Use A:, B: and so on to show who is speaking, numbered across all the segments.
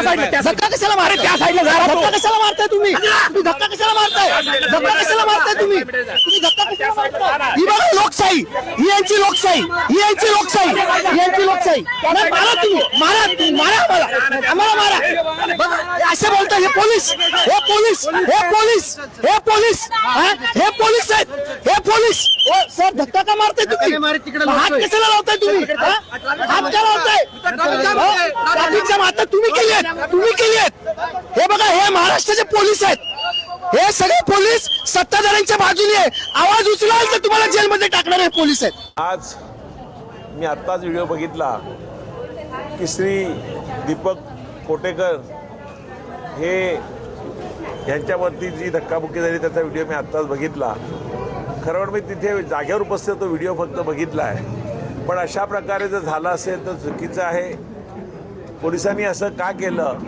A: त्या साईडला धक्का कशाला मारे त्या साईडला जा धक्का कशाला मारताय तुम्ही धक्का कशाला मारताय धक्का कशाला मारताय तुम्ही धक्का कशाला मारताय ही बघा लोकशाही ही यांची लोकशाही ही यांची लोकशाही ही यांची लोकशाही मारा तुम्ही मारा आम्हाला मारा बघा असे बोलताय हे पोलीस हे पोलीस हे पोलीस हे पोलीस हे पोलीस आहेत हे पोलीस सर धक्का का मारताय तुम्ही हात कशाला लावताय तुम्ही हात का लावताय ट्रॅफिकच्या माता तुम्ही केली आहेत हे बघा हे महाराष्ट्राचे पोलीस आहेत हे सगळे पोलीस सत्ताधाऱ्यांच्या बाजूने आहे आवाज उचलाल तर तुम्हाला जेलमध्ये टाकणारे पोलीस आहेत
B: आज मी आत्ताच व्हिडिओ बघितला की श्री दीपक कोटेकर हे यांच्यावरती जी धक्काबुक्की झाली त्याचा व्हिडिओ मी आत्ताच बघितला खरं मी तिथे जागेवर उपस्थित तो व्हिडिओ फक्त बघितला आहे पण अशा प्रकारे जर झालं असेल तर चुकीचं आहे पोलिसांनी असं का केलं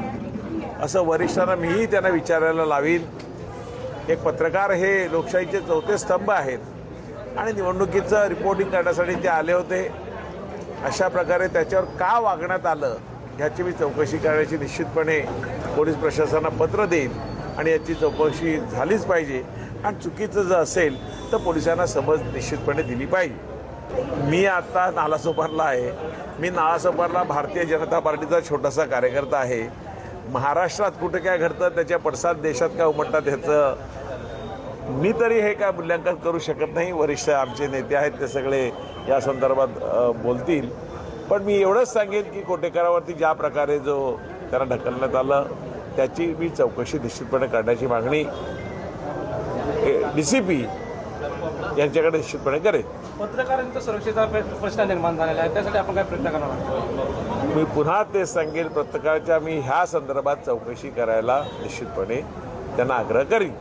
B: असं वरिष्ठांना मीही त्यांना विचारायला लावीन एक पत्रकार हे लोकशाहीचे चौथे स्तंभ आहेत आणि निवडणुकीचं रिपोर्टिंग करण्यासाठी ते आले होते अशा प्रकारे त्याच्यावर का वागण्यात आलं ह्याची मी चौकशी करण्याची निश्चितपणे पोलीस प्रशासनाला पत्र देईन आणि याची चौकशी झालीच पाहिजे आणि चुकीचं जर असेल तर पोलिसांना समज निश्चितपणे दिली पाहिजे मी आता नालासोपारला आहे मी नालासोपारला भारतीय जनता पार्टीचा छोटासा कार्यकर्ता आहे महाराष्ट्रात कुठे काय घडतं त्याच्या पडसाद देशात काय उमटतात ह्याचं मी तरी हे काय मूल्यांकन करू शकत नाही वरिष्ठ आमचे नेते आहेत ते सगळे या संदर्भात बोलतील पण मी एवढंच सांगेन की कोटेकरावरती ज्या प्रकारे जो त्यांना ढकलण्यात आलं त्याची मी चौकशी निश्चितपणे करण्याची मागणी DCP यांच्याकडे निश्चितपणे करेन
C: पत्रकारांचा सुरक्षेचा प्रश्न निर्माण झालेला आहे त्यासाठी आपण काय प्रयत्न करणार
B: मी पुन्हा तेच सांगेन पत्रकाराच्या मी ह्या संदर्भात चौकशी करायला निश्चितपणे त्यांना आग्रह करीन